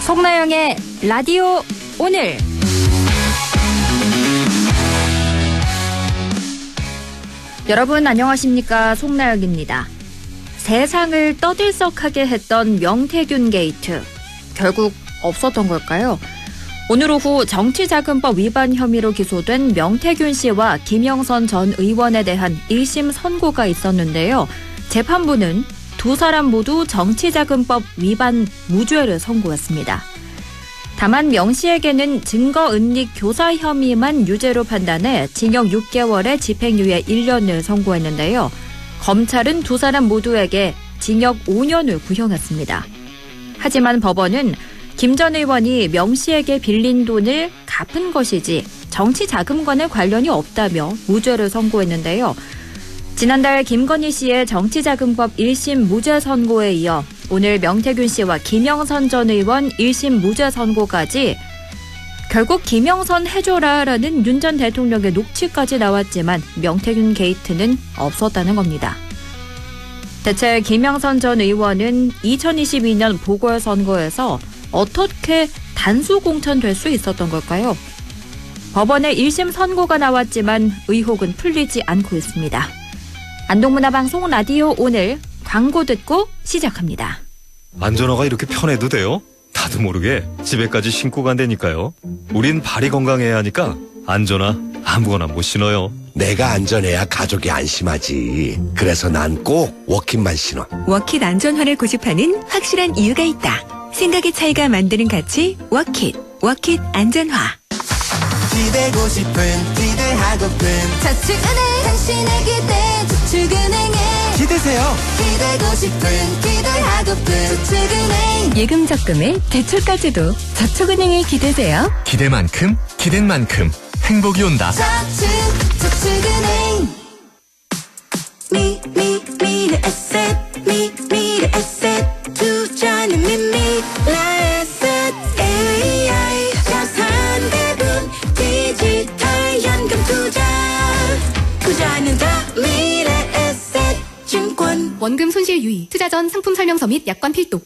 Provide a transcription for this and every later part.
송나영의 라디오 오늘. 여러분 안녕하십니까? 송나영입니다. 세상을 떠들썩하게 했던 명태균 게이트. 결국 없었던 걸까요? 오늘 오후 정치자금법 위반 혐의로 기소된 명태균 씨와 김영선 전 의원에 대한 1심 선고가 있었는데요. 재판부는 두 사람 모두 정치자금법 위반 무죄를 선고했습니다. 다만 명 씨에게는 증거은닉 교사 혐의만 유죄로 판단해 징역 6개월에 집행유예 1년을 선고했는데요. 검찰은 두 사람 모두에게 징역 5년을 구형했습니다. 하지만 법원은 김 전 의원이 명 씨에게 빌린 돈을 갚은 것이지 정치자금과는 관련이 없다며 무죄를 선고했는데요. 지난달 김건희 씨의 정치자금법 1심 무죄 선고에 이어 오늘 명태균 씨와 김영선 전 의원 1심 무죄 선고까지 결국 김영선 해줘라라는 윤 전 대통령의 녹취까지 나왔지만 명태균 게이트는 없었다는 겁니다. 대체 김영선 전 의원은 2022년 보궐선거에서 어떻게 단수 공천될 수 있었던 걸까요? 법원의 1심 선고가 나왔지만 의혹은 풀리지 않고 있습니다. 안동문화방송 라디오 오늘 광고 듣고 시작합니다. 안전화가 이렇게 편해도 돼요? 나도 모르게 집에까지 신고 간다니까요. 우린 발이 건강해야 하니까 안전화 아무거나 못 신어요. 내가 안전해야 가족이 안심하지. 그래서 난 꼭 워킷만 신어. 워킷 안전화를 고집하는 확실한 이유가 있다. 생각의 차이가 만드는 가치 워킷. 워킷 안전화. 기대고 싶은 기대하고픈 저축은행 당신의 기대 저축은행에 기대세요. 기대고 싶은 기대하고픈 저축은행 예금 적금에 대출까지도 저축은행에 기대세요. 기대만큼 기댄 만큼 행복이 온다. 저축은행 미래 에셋 미래 에셋 투자는 미래 에셋 AI 자산 배분 디지털 연금 투자는 더 미래 에셋 증권. 원금 손실 유의, 투자 전 상품 설명서 및 약관 필독.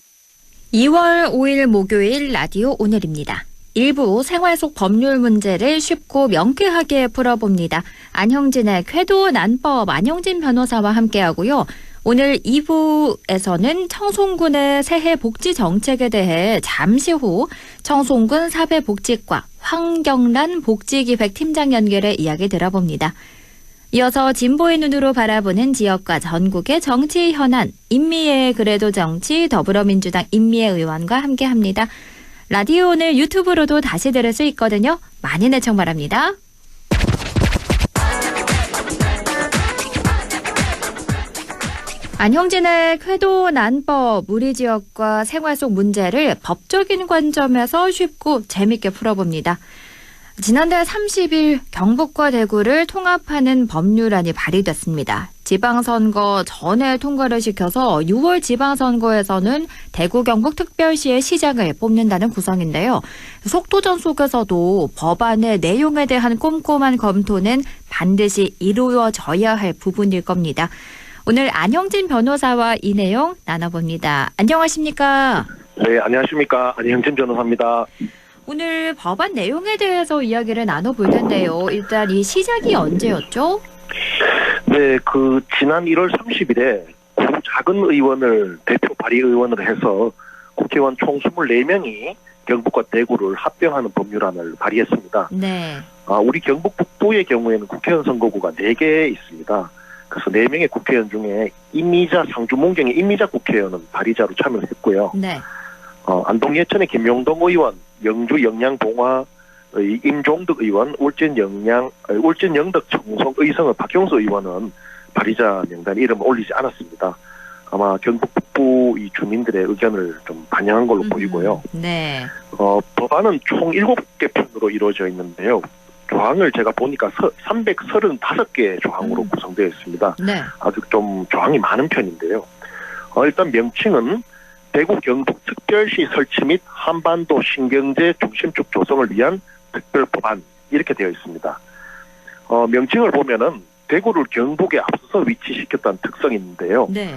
2월 5일 목요일 라디오 오늘입니다. 일부 생활 속 법률 문제를 쉽고 명쾌하게 풀어봅니다. 안형진의 쾌도 난법 안형진 변호사와 함께하고요. 오늘 2부에서는 청송군의 새해 복지 정책에 대해 잠시 후 청송군 사회복지과 황경란 복지기획 팀장 연결해 이야기 들어봅니다. 이어서 진보의 눈으로 바라보는 지역과 전국의 정치 현안, 임미애 그래도 정치 더불어민주당 임미애 의원과 함께합니다. 라디오 오늘 유튜브로도 다시 들을 수 있거든요. 많이 내청 바랍니다. 안형진의 쾌도 난법, 우리 지역과 생활 속 문제를 법적인 관점에서 쉽고 재밌게 풀어봅니다. 지난달 30일 경북과 대구를 통합하는 법률안이 발의됐습니다. 지방선거 전에 통과를 시켜서 6월 지방선거에서는 대구 경북 특별시의 시장을 뽑는다는 구성인데요. 속도전 속에서도 법안의 내용에 대한 꼼꼼한 검토는 반드시 이루어져야 할 부분일 겁니다. 오늘 안형진 변호사와 이 내용 나눠봅니다. 안녕하십니까? 네, 안녕하십니까. 안형진 변호사입니다. 오늘 법안 내용에 대해서 이야기를 나눠볼 텐데요. 일단 이 시작이 언제였죠? 네, 지난 1월 30일에 작은 의원을 대표 발의 의원으로 해서 국회의원 총 24명이 경북과 대구를 합병하는 법률안을 발의했습니다. 네. 우리 경북 북부의 경우에는 국회의원 선거구가 4개 있습니다. 그래서 4명의 국회의원 중에 임미자 상주문경의 임미자 국회의원은 발의자로 참여를 했고요. 네. 안동 예천의 김용동 의원, 영주 영양동화의 임종덕 의원, 울진 영덕 청송 의성의 박경수 의원은 발의자 명단에 이름을 올리지 않았습니다. 아마 경북 북부 이 주민들의 의견을 좀 반영한 걸로 보이고요. 네. 법안은 총 7개 편으로 이루어져 있는데요. 조항을 제가 보니까 335개 조항으로 구성되어 있습니다. 네. 아주 좀 조항이 많은 편인데요. 일단 명칭은 대구 경북 특별시 설치 및 한반도 신경제 중심축 조성을 위한 특별법안 이렇게 되어 있습니다. 명칭을 보면은 대구를 경북에 앞서서 위치시켰다는 특성이 있는데요. 네.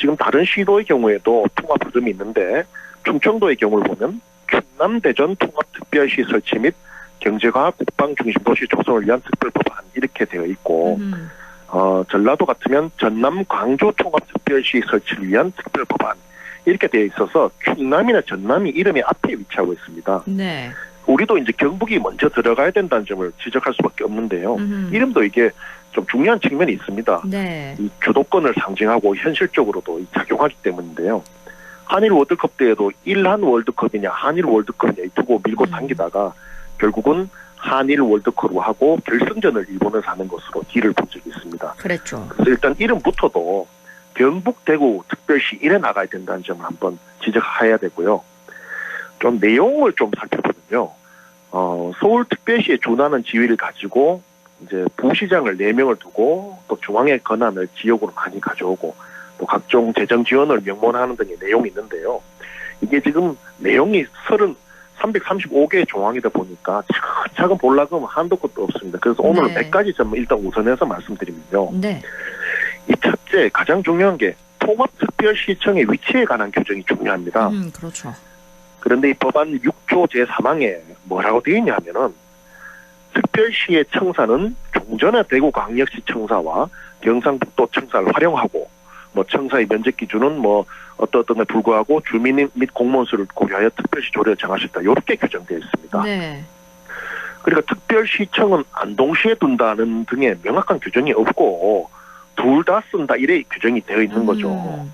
지금 다른 시도의 경우에도 통합 흐름이 있는데 충청도의 경우를 보면 충남대전 통합특별시 설치 및 경제과 국방 중심 도시 조성을 위한 특별법안 이렇게 되어 있고 전라도 같으면 전남 광주 통합특별시 설치를 위한 특별법안 이렇게 되어 있어서 충남이나 전남이 이름의 앞에 위치하고 있습니다. 네. 우리도 이제 경북이 먼저 들어가야 된다는 점을 지적할 수밖에 없는데요. 이름도 이게 좀 중요한 측면이 있습니다. 네. 이 주도권을 상징하고 현실적으로도 작용하기 때문인데요. 한일 월드컵 때에도 일한 월드컵이냐 한일 월드컵이냐 이 두고 밀고 당기다가 결국은 한일 월드컵으로 하고 결승전을 일본에서 하는 것으로 뒤를 본 적이 있습니다. 그랬죠. 그래서 일단 이름부터도 경북 대구 특별시 1에 나가야 된다는 점을 한번 지적해야 되고요. 좀 내용을 좀 살펴보면요. 서울특별시에 준하는 지위를 가지고 이제 부시장을 4명을 두고 또 중앙의 권한을 지역으로 많이 가져오고 또 각종 재정 지원을 명문화하는 등의 내용이 있는데요. 이게 지금 내용이 335개의 조항이다 보니까 차근 볼락하면 한도 끝도 없습니다. 그래서 오늘은 네. 몇 가지 점 일단 우선해서 말씀드리면요. 네. 이 첫째 가장 중요한 게 통합특별시청의 위치에 관한 규정이 중요합니다. 그렇죠. 그런데 이 법안 6조 제3항에 뭐라고 되어 있냐면은 특별시의 청사는 종전의 대구광역시 청사와 경상북도 청사를 활용하고 뭐 청사의 면적 기준은 뭐 어떤 데 불구하고 주민 및 공무원 수를 고려하여 특별시 조례를 정하셨다. 이렇게 규정되어 있습니다. 네. 그러니까 특별시청은 안동시에 둔다는 등의 명확한 규정이 없고 둘 다 쓴다 이래 규정이 되어 있는 거죠.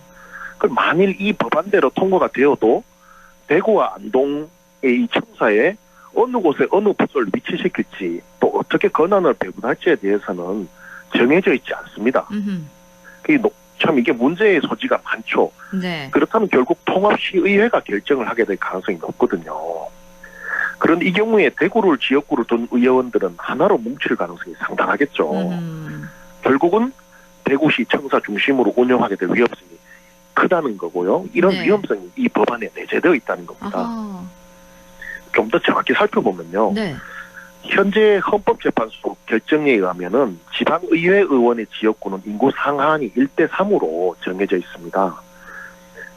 그럼 만일 이 법안대로 통과가 되어도 대구와 안동의 이 청사에 어느 곳에 어느 부서를 위치시킬지 또 어떻게 권한을 배분할지에 대해서는 정해져 있지 않습니다. 참 이게 문제의 소지가 많죠. 네. 그렇다면 결국 통합시의회가 결정을 하게 될 가능성이 높거든요. 그런데 이 경우에 대구를 지역구로 둔 의원들은 하나로 뭉칠 가능성이 상당하겠죠. 결국은 대구시 청사 중심으로 운영하게 될 위험성이 크다는 거고요. 이런 네. 위험성이 이 법안에 내재되어 있다는 겁니다. 아하. 좀 더 정확히 살펴보면요. 네. 현재 헌법재판소 결정에 의하면은 지방의회 의원의 지역구는 인구 상한이 1대3으로 정해져 있습니다.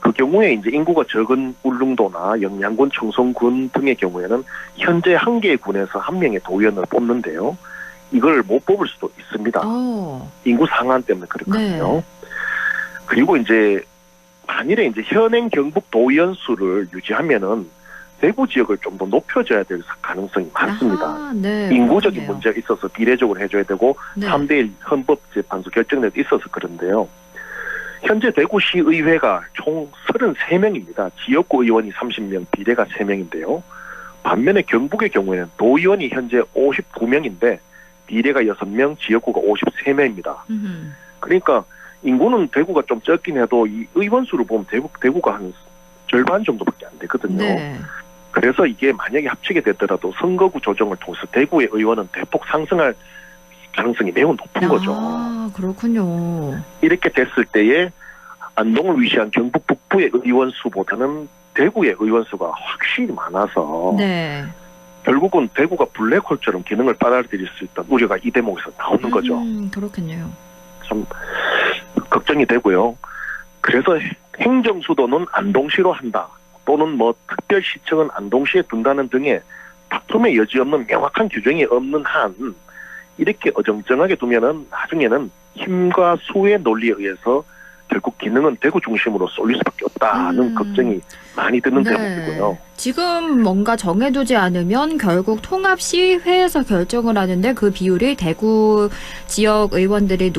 그 경우에 이제 인구가 적은 울릉도나 영양군, 청송군 등의 경우에는 현재 한 개의 군에서 한 명의 도의원을 뽑는데요. 이걸 못 뽑을 수도 있습니다. 인구 상한 때문에 그렇거든요. 네. 그리고 이제 만일에 이제 현행 경북 도의원 수를 유지하면은 대구 지역을 좀 더 높여줘야 될 가능성이 많습니다. 아하, 네. 인구적인 그렇네요. 문제가 있어서 비례적으로 해줘야 되고 네. 3대1 헌법재판소 결정에도 있어서 그런데요. 현재 대구시의회가 총 33명입니다. 지역구 의원이 30명, 비례가 3명인데요. 반면에 경북의 경우에는 도의원이 현재 59명인데 비례가 6명, 지역구가 53명입니다. 그러니까 인구는 대구가 좀 적긴 해도 이 의원 수를 보면 대구가 한 절반 정도밖에 안 되거든요. 네. 그래서 이게 만약에 합치게 되더라도 선거구 조정을 통해서 대구의 의원은 대폭 상승할 가능성이 매우 높은 거죠. 아, 그렇군요. 이렇게 됐을 때에 안동을 위시한 경북 북부의 의원 수보다는 대구의 의원 수가 확실히 많아서 네. 결국은 대구가 블랙홀처럼 기능을 빨아들일 수 있다는 우려가 이 대목에서 나오는 거죠. 그렇겠네요. 참 걱정이 되고요. 그래서 행정수도는 안동시로 한다. 또는 뭐 특별시청은 안동시에 둔다는 등의 다툼의 여지 없는 명확한 규정이 없는 한 이렇게 어정쩡하게 두면은 나중에는 힘과 수의 논리에 의해서 결국 기능은 대구 중심으로 쏠릴 수밖에 없다는 걱정이 많이 드는 네. 대목이고요. 지금 뭔가 정해두지 않으면 결국 통합시의회에서 결정을 하는데 그 비율이 대구 지역 의원들이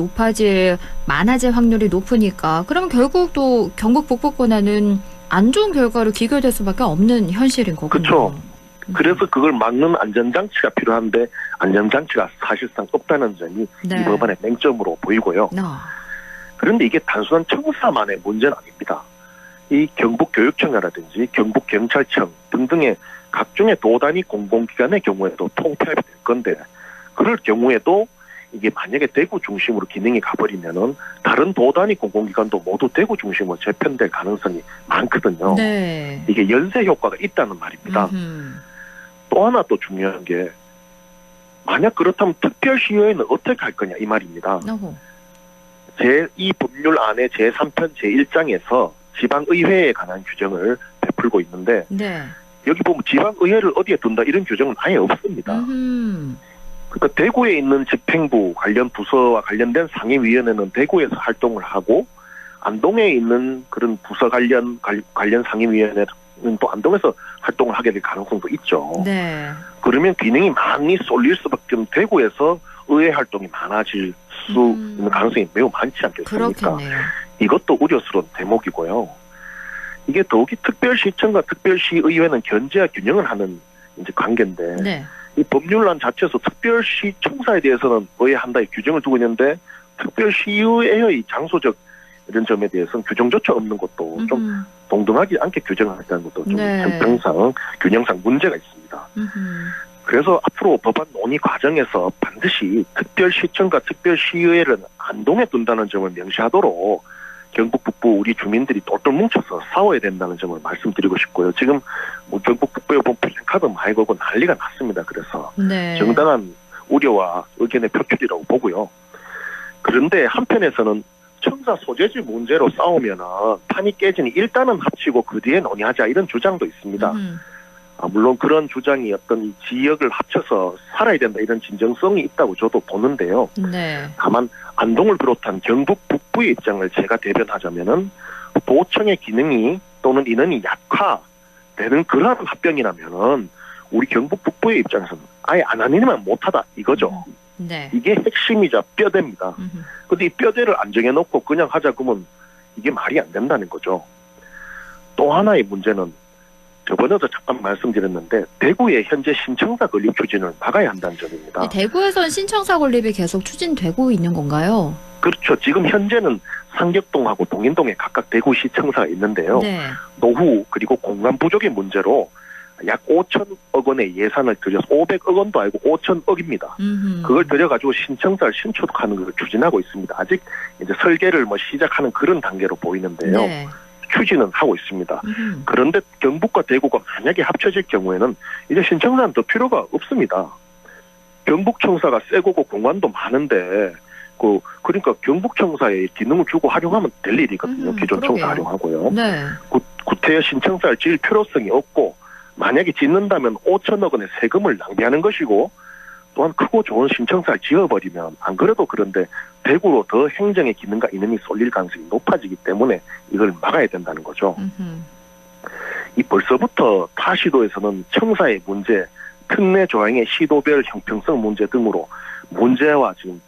많아질 확률이 높으니까 그러면 결국 또 경북 북부권에는 안 좋은 결과로 귀결될 수밖에 없는 현실인 거군요. 그렇죠. 그래서 그걸 막는 안전장치가 필요한데 안전장치가 사실상 없다는 점이 네. 이 법안의 맹점으로 보이고요. 그런데 이게 단순한 청사만의 문제는 아닙니다. 이 경북교육청이라든지 경북경찰청 등등의 각종의 도단위 공공기관의 경우에도 통폐합이 될 건데 그럴 경우에도 이게 만약에 대구 중심으로 기능이 가버리면은 다른 도단위 공공기관도 모두 대구 중심으로 재편될 가능성이 많거든요. 네. 이게 연쇄 효과가 있다는 말입니다. 또 하나 또 중요한 게 만약 그렇다면 특별시의회는 어떻게 할 거냐 이 말입니다. 어허. 이 법률 안에 제3편 제1장에서 지방의회에 관한 규정을 베풀고 있는데 네. 여기 보면 지방의회를 어디에 둔다 이런 규정은 아예 없습니다. 그러니까 대구에 있는 집행부 관련 부서와 관련된 상임위원회는 대구에서 활동을 하고 안동에 있는 그런 부서 관련 상임위원회는 또 안동에서 활동을 하게 될 가능성도 있죠. 네. 그러면 기능이 많이 쏠릴 수밖에 없는 대구에서 의회 활동이 많아질 수 있는 가능성이 매우 많지 않겠습니까? 그렇겠네요. 이것도 우려스러운 대목이고요. 이게 더욱이 특별시청과 특별시의회는 견제와 균형을 하는 이제 관계인데 네. 이 법률안 자체에서 특별시청사에 대해서는 의회한다의 규정을 두고 있는데 특별시의회의 장소적 이런 점에 대해서는 규정조차 없는 것도 좀 동등하지 않게 규정을 한다는 것도 좀 네. 형평상 균형상 문제가 있습니다. 그래서 앞으로 법안 논의 과정에서 반드시 특별시청과 특별시의회를 안동에 둔다는 점을 명시하도록 경북 북부 우리 주민들이 똘똘 뭉쳐서 싸워야 된다는 점을 말씀드리고 싶고요. 지금 뭐 경북 북부에 보면 플래카드 많이 걸고 난리가 났습니다. 그래서 네. 정당한 우려와 의견의 표출이라고 보고요. 그런데 한편에서는 청사 소재지 문제로 싸우면은 판이 깨지니 일단은 합치고 그 뒤에 논의하자 이런 주장도 있습니다. 물론 그런 주장이 어떤 이 지역을 합쳐서 살아야 된다 이런 진정성이 있다고 저도 보는데요. 네. 다만 안동을 비롯한 경북 북부의 입장을 제가 대변하자면은 도청의 기능이 또는 인원이 약화되는 그러한 합병이라면은 우리 경북 북부의 입장에서는 아예 안 하니만 못하다 이거죠. 네. 이게 핵심이자 뼈대입니다. 근데 이 뼈대를 안 정해놓고 그냥 하자 그러면 이게 말이 안 된다는 거죠. 또 하나의 문제는 저번에도 잠깐 말씀드렸는데 대구의 현재 신청사 건립 추진을 막아야 한다는 점입니다. 대구에선 신청사 건립이 계속 추진되고 있는 건가요? 그렇죠. 지금 현재는 상격동하고 동인동에 각각 대구시청사가 있는데요. 네. 노후 그리고 공간 부족의 문제로 약 5천억 원의 예산을 들여서 500억 원도 아니고 5천억입니다. 그걸 들여가지고 신청사를 신축하는 걸 추진하고 있습니다. 아직 이제 설계를 시작하는 그런 단계로 보이는데요. 네. 추진은 하고 있습니다. 그런데 경북과 대구가 만약에 합쳐질 경우에는 이제 신청사는 더 필요가 없습니다. 경북청사가 새 거고 공간도 많은데 그러니까 경북청사에 기능을 주고 활용하면 될 일이거든요. 기존 청사 활용하고요. 네. 구태여 신청사를 지을 필요성이 없고 만약에 짓는다면 5천억 원의 세금을 낭비하는 것이고 또한 크고 좋은 신청사를 지어버리면 안 그래도 그런데 대구로 더 행정의 기능과 인원이 쏠릴 가능성이 높아지기 때문에 이걸 막아야 된다는 거죠. 이 벌써부터 타 시도에서는 청사의 문제, 특례 조항의 시도별 형평성 문제 등으로 문제와 지금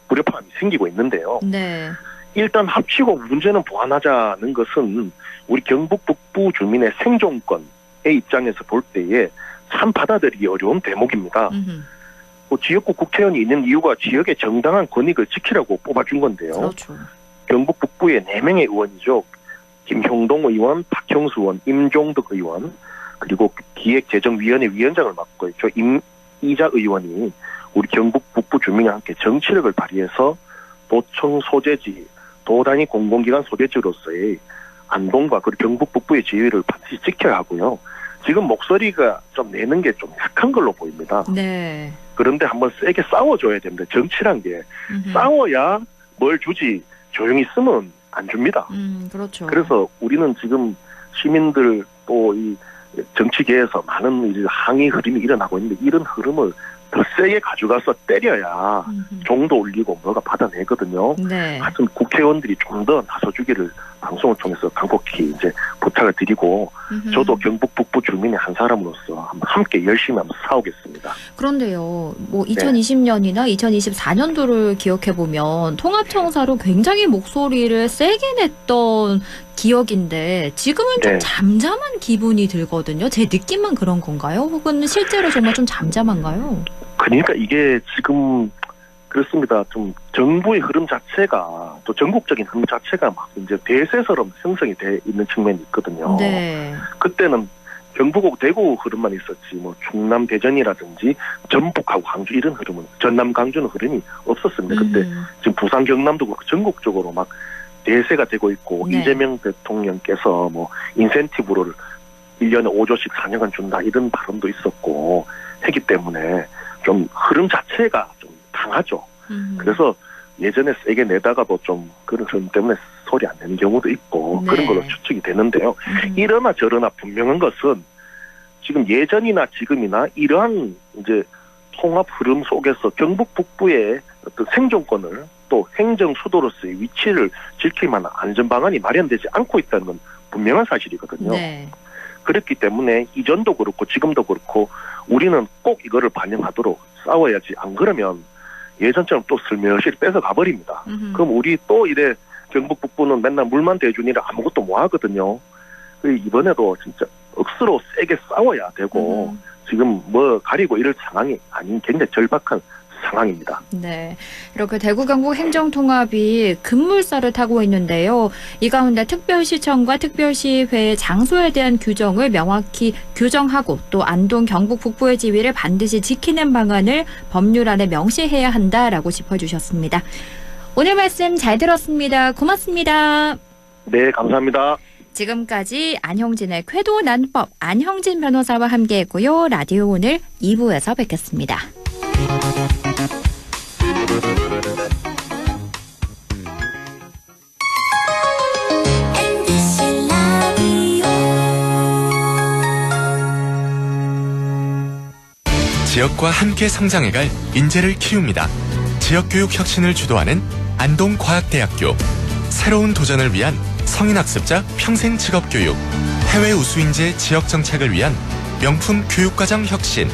불협화음이 생기고 있는데요. 네. 일단 합치고 문제는 보완하자는 것은 우리 경북 북부 주민의 생존권의 입장에서 볼 때에 참 받아들이기 어려운 대목입니다. 지역구 국회의원이 있는 이유가 지역의 정당한 권익을 지키라고 뽑아준 건데요. 그렇죠. 경북 북부의 4명의 의원이죠. 김형동 의원, 박형수 의원, 임종덕 의원, 그리고 기획재정위원회 위원장을 맡고 있죠. 임이자 의원이 우리 경북 북부 주민과 함께 정치력을 발휘해서 도청 소재지, 도단위 공공기관 소재지로서의 안동과 그리고 경북 북부의 지위를 반드시 지켜야 하고요. 지금 목소리가 좀 내는 게 좀 약한 걸로 보입니다. 네. 그런데 한번 세게 싸워줘야 됩니다. 정치란 게 싸워야 뭘 주지 조용히 있으면 안 줍니다. 그렇죠. 그래서 우리는 지금 시민들 또 이 정치계에서 많은 항의 흐름이 일어나고 있는데 이런 흐름을 더 세게 가져가서 때려야 종도 울리고 뭐가 받아내거든요. 네. 하여튼 국회의원들이 좀 더 나서주기를 방송을 통해서 간곡히 이제 부탁을 드리고 저도 경북 북부 주민의 한 사람으로서 함께 열심히 한번 싸우겠습니다. 그런데요, 2020년이나 2024년도를 기억해보면 통합청사로 굉장히 목소리를 세게 냈던 기억인데 지금은 좀 네. 잠잠한 기분이 들거든요. 제 느낌만 그런 건가요? 혹은 실제로 정말 좀 잠잠한가요? 그러니까 이게 지금 그렇습니다. 좀 정부의 흐름 자체가 또 전국적인 흐름 자체가 막 이제 대세처럼 형성이 돼 있는 측면이 있거든요. 네. 그때는 경북하고 대구 흐름만 있었지 충남 대전이라든지 전북하고 광주 이런 흐름은 전남 강주는 흐름이 없었습니다. 그때 지금 부산 경남도 그렇고 전국적으로 막 대세가 되고 있고 네. 이재명 대통령께서 인센티브를 1년에 5조씩 4년간 준다 이런 발언도 있었고 했기 때문에 좀 흐름 자체가 좀 강하죠. 그래서 예전에 세게 내다가도 좀 그런 흐름 때문에 소리 안 내는 경우도 있고 네. 그런 걸로 추측이 되는데요. 이러나 저러나 분명한 것은 지금 예전이나 지금이나 이러한 이제 통합 흐름 속에서 경북 북부의 어떤 생존권을 또 행정 수도로서의 위치를 지킬 만한 안전 방안이 마련되지 않고 있다는 건 분명한 사실이거든요. 네. 그렇기 때문에 이전도 그렇고 지금도 그렇고 우리는 꼭 이거를 반영하도록 싸워야지. 안 그러면 예전처럼 또 슬며시 뺏어가 버립니다. 그럼 우리 또 이래 경북 북부는 맨날 물만 대주니라 아무것도 못 하거든요. 이번에도 진짜 억수로 세게 싸워야 되고 지금 뭐 가리고 이럴 상황이 아닌 굉장히 절박한 상황입니다. 네, 이렇게 대구 경북 행정통합이 급물살을 타고 있는데요. 이 가운데 특별시청과 특별시회의 장소에 대한 규정을 명확히 규정하고 또 안동 경북 북부의 지위를 반드시 지키는 방안을 법률안에 명시해야 한다라고 짚어주셨습니다. 오늘 말씀 잘 들었습니다. 고맙습니다. 네, 감사합니다. 지금까지 안형진의 쾌도난법 안형진 변호사와 함께했고요. 라디오 오늘 2부에서 뵙겠습니다. MBC 라디오 지역과 함께 성장해갈 인재를 키웁니다. 지역교육 혁신을 주도하는 안동과학대학교. 새로운 도전을 위한 성인학습자 평생 직업교육. 해외 우수인재 지역정착을 위한 명품 교육과정 혁신.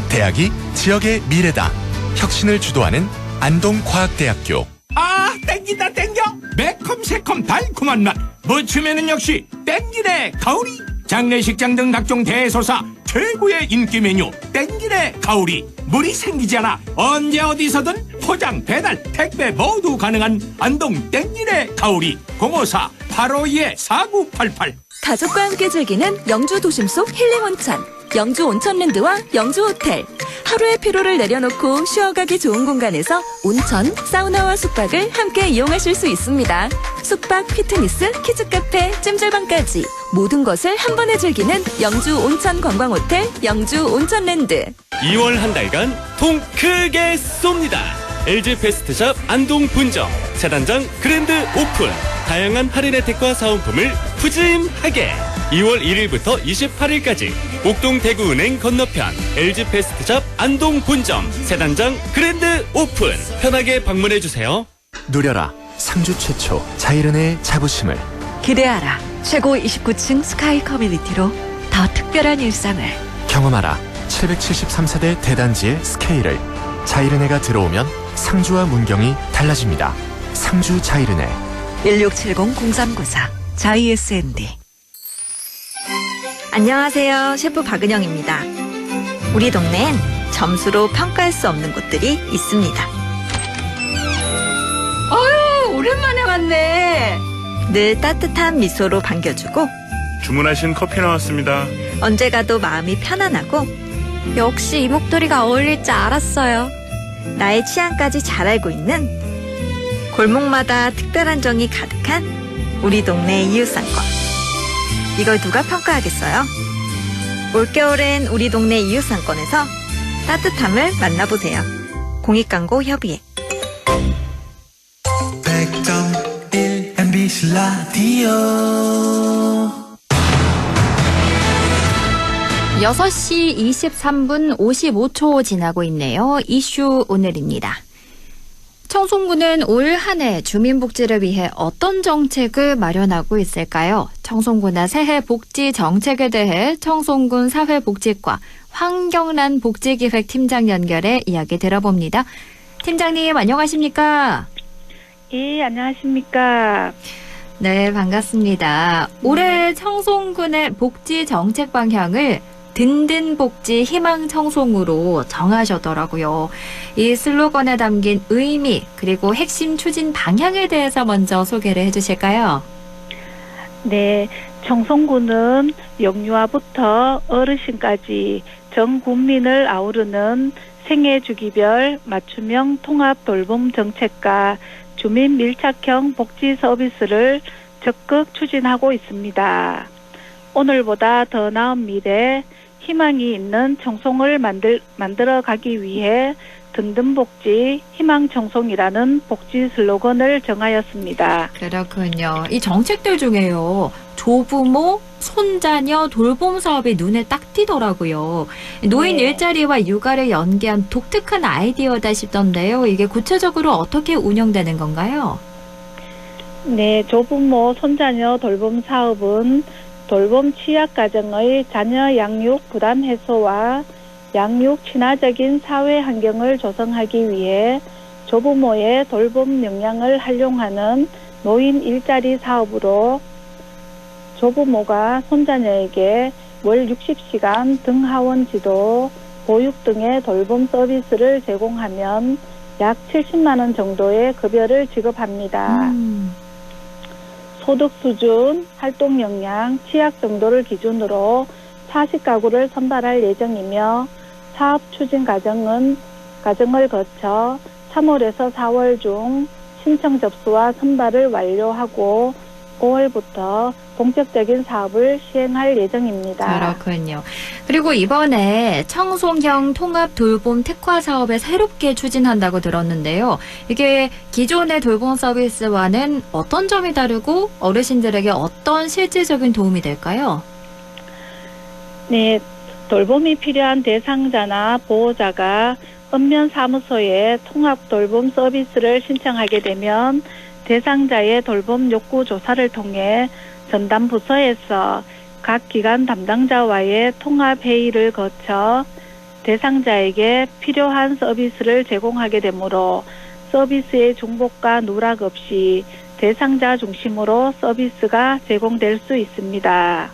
대학이 지역의 미래다. 혁신을 주도하는 안동과학대학교. 아, 땡긴다 땡겨. 매콤 새콤 달콤한 맛. 무침에는 역시 땡기네 가오리. 장례식장 등 각종 대소사 최고의 인기 메뉴 땡기네 가오리. 물이 생기지 않아 언제 어디서든 포장 배달 택배 모두 가능한 안동 땡기네 가오리. 054-852-4988. 가족과 함께 즐기는 영주 도심 속 힐링 온천. 영주 온천랜드와 영주 호텔. 하루의 피로를 내려놓고 쉬어가기 좋은 공간에서 온천, 사우나와 숙박을 함께 이용하실 수 있습니다. 숙박, 피트니스, 키즈카페, 찜질방까지 모든 것을 한 번에 즐기는 영주 온천 관광호텔 영주 온천랜드. 2월 한 달간 통 크게 쏩니다. LG 패스트샵 안동 분점 재단장 그랜드 오픈. 다양한 할인 혜택과 사은품을 푸짐하게. 2월 1일부터 28일까지 옥동 대구은행 건너편 LG 패스트샵 안동 본점 세단장 그랜드 오픈. 편하게 방문해주세요. 누려라 상주 최초 자이른의 자부심을. 기대하라 최고 29층 스카이 커뮤니티로 더 특별한 일상을. 경험하라 773세대 대단지의 스케일을. 자이른해가 들어오면 상주와 문경이 달라집니다. 상주 자이른해. 1670-0394 자이 S&D. 안녕하세요. 셰프 박은영입니다. 우리 동네엔 점수로 평가할 수 없는 곳들이 있습니다. 어휴, 오랜만에 왔네. 늘 따뜻한 미소로 반겨주고 주문하신 커피 나왔습니다. 언제 가도 마음이 편안하고 역시 이 목도리가 어울릴 줄 알았어요. 나의 취향까지 잘 알고 있는 골목마다 특별한 정이 가득한 우리 동네 이웃상권. 이걸 누가 평가하겠어요? 올겨울엔 우리 동네 이웃상권에서 따뜻함을 만나보세요. 공익광고 협의회. 100.1 MBC 라디오 6시 23분 55초 지나고 있네요. 이슈 오늘입니다. 청송군은 올 한 해 주민복지를 위해 어떤 정책을 마련하고 있을까요? 청송군의 새해 복지 정책에 대해 청송군 사회복지과 황경란 복지기획 팀장 연결해 이야기 들어봅니다. 팀장님 안녕하십니까? 예, 안녕하십니까? 네, 반갑습니다. 올해 청송군의 복지 정책 방향을 든든복지 희망청송으로 정하셨더라고요. 이 슬로건에 담긴 의미 그리고 핵심 추진 방향에 대해서 먼저 소개를 해주실까요? 네, 청송군은 영유아부터 어르신까지 전 국민을 아우르는 생애주기별 맞춤형 통합 돌봄 정책과 주민 밀착형 복지 서비스를 적극 추진하고 있습니다. 오늘보다 더 나은 미래 희망이 있는 청송을 만들어 가기 위해 든든복지, 희망청송이라는 복지 슬로건을 정하였습니다. 그렇군요. 이 정책들 중에요. 조부모, 손자녀 돌봄 사업이 눈에 딱 띄더라고요. 노인 네. 일자리와 육아를 연계한 독특한 아이디어다 싶던데요. 이게 구체적으로 어떻게 운영되는 건가요? 네, 조부모, 손자녀 돌봄 사업은 돌봄 취약 가정의 자녀 양육 부담 해소와 양육 친화적인 사회 환경을 조성하기 위해 조부모의 돌봄 역량을 활용하는 노인 일자리 사업으로 조부모가 손자녀에게 월 60시간 등하원 지도, 보육 등의 돌봄 서비스를 제공하면 약 70만 원 정도의 급여를 지급합니다. 소득 수준, 활동 역량, 취약 정도를 기준으로 40가구를 선발할 예정이며 사업 추진 과정을 거쳐 3월에서 4월 중 신청 접수와 선발을 완료하고 5월부터 본격적인 사업을 시행할 예정입니다. 그렇군요. 그리고 이번에 청송형 통합 돌봄 특화 사업을 새롭게 추진한다고 들었는데요. 이게 기존의 돌봄 서비스와는 어떤 점이 다르고 어르신들에게 어떤 실질적인 도움이 될까요? 네, 돌봄이 필요한 대상자나 보호자가 읍면사무소에 통합 돌봄 서비스를 신청하게 되면 대상자의 돌봄 욕구 조사를 통해 전담 부서에서 각 기관 담당자와의 통합 회의를 거쳐 대상자에게 필요한 서비스를 제공하게 되므로 서비스의 중복과 누락 없이 대상자 중심으로 서비스가 제공될 수 있습니다.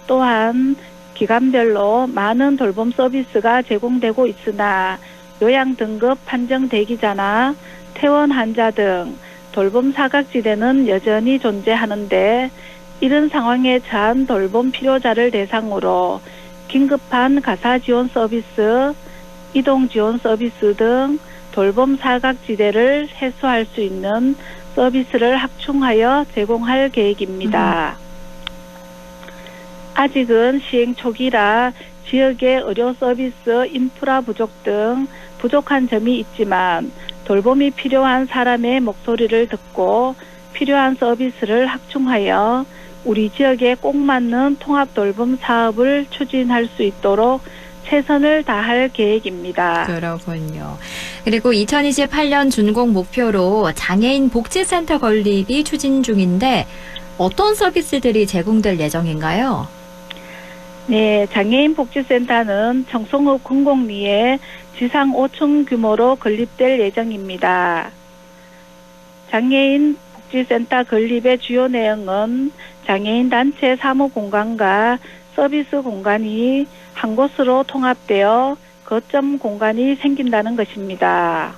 또한 기관별로 많은 돌봄 서비스가 제공되고 있으나 요양 등급 판정 대기자나 퇴원 환자 등 돌봄 사각지대는 여전히 존재하는데 이런 상황에 처한 돌봄 필요자를 대상으로 긴급한 가사 지원 서비스, 이동 지원 서비스 등 돌봄 사각지대를 해소할 수 있는 서비스를 확충하여 제공할 계획입니다. 아직은 시행 초기라 지역의 의료 서비스 인프라 부족 등 부족한 점이 있지만 돌봄이 필요한 사람의 목소리를 듣고 필요한 서비스를 확충하여 우리 지역에 꼭 맞는 통합 돌봄 사업을 추진할 수 있도록 최선을 다할 계획입니다. 그렇군요. 그리고 2028년 준공 목표로 장애인 복지센터 건립이 추진 중인데 어떤 서비스들이 제공될 예정인가요? 네, 장애인 복지센터는 청송읍 금곡리에 지상 5층 규모로 건립될 예정입니다. 장애인 복지센터 건립의 주요 내용은 장애인 단체 사무 공간과 서비스 공간이 한 곳으로 통합되어 거점 공간이 생긴다는 것입니다.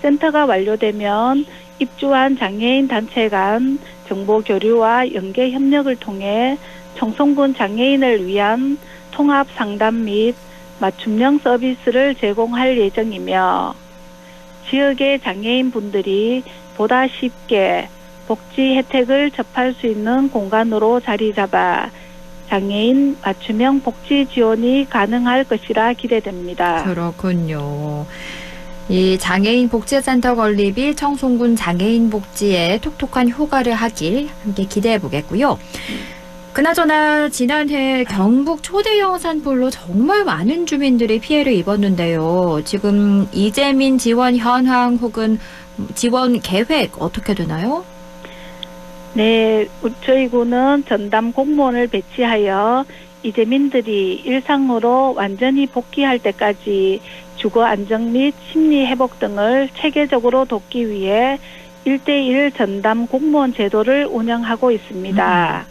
센터가 완료되면 입주한 장애인 단체 간 정보 교류와 연계 협력을 통해 청송군 장애인을 위한 통합 상담 및 맞춤형 서비스를 제공할 예정이며 지역의 장애인 분들이 보다 쉽게 복지 혜택을 접할 수 있는 공간으로 자리 잡아 장애인 맞춤형 복지 지원이 가능할 것이라 기대됩니다. 그렇군요. 이 장애인 복지센터 건립이 청송군 장애인 복지에 톡톡한 효과를 하길 함께 기대해 보겠고요. 그나저나 지난해 경북 초대형 산불로 정말 많은 주민들이 피해를 입었는데요. 지금 이재민 지원 현황 혹은 지원 계획 어떻게 되나요? 네, 저희 군은 전담 공무원을 배치하여 이재민들이 일상으로 완전히 복귀할 때까지 주거 안정 및 심리 회복 등을 체계적으로 돕기 위해 1대1 전담 공무원 제도를 운영하고 있습니다.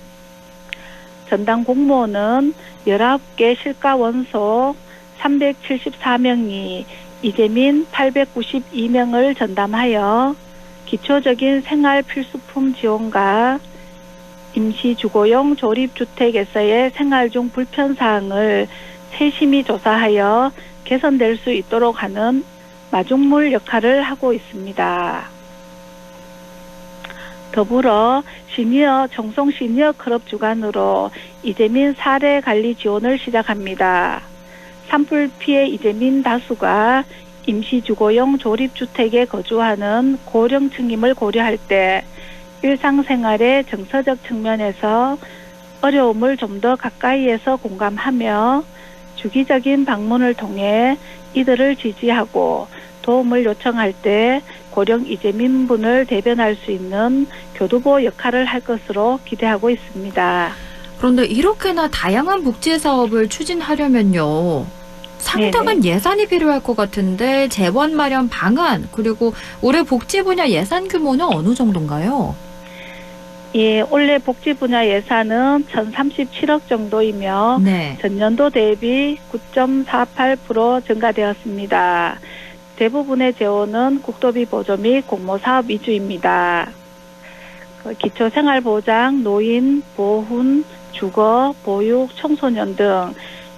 전담 공무원은 19개 실가 원소 374명이 이재민 892명을 전담하여 기초적인 생활 필수품 지원과 임시주거용 조립주택에서의 생활 중 불편사항을 세심히 조사하여 개선될 수 있도록 하는 마중물 역할을 하고 있습니다. 더불어 청송 시니어 클럽 주관으로 이재민 사례 관리 지원을 시작합니다. 산불 피해 이재민 다수가 임시주거용 조립주택에 거주하는 고령층임을 고려할 때 일상생활의 정서적 측면에서 어려움을 좀 더 가까이에서 공감하며 주기적인 방문을 통해 이들을 지지하고 도움을 요청할 때 고령 이재민분을 대변할 수 있는 교두보 역할을 할 것으로 기대하고 있습니다. 그런데 이렇게나 다양한 복지 사업을 추진하려면요. 상당한 예산이 필요할 것 같은데 재원 마련 방안 그리고 올해 복지 분야 예산 규모는 어느 정도인가요? 예, 올해 복지 분야 예산은 1,037억 정도이며 네. 전년도 대비 9.48% 증가되었습니다. 대부분의 재원은 국도비 보조 및 공모사업 위주입니다. 기초생활보장, 노인, 보훈, 주거, 보육, 청소년 등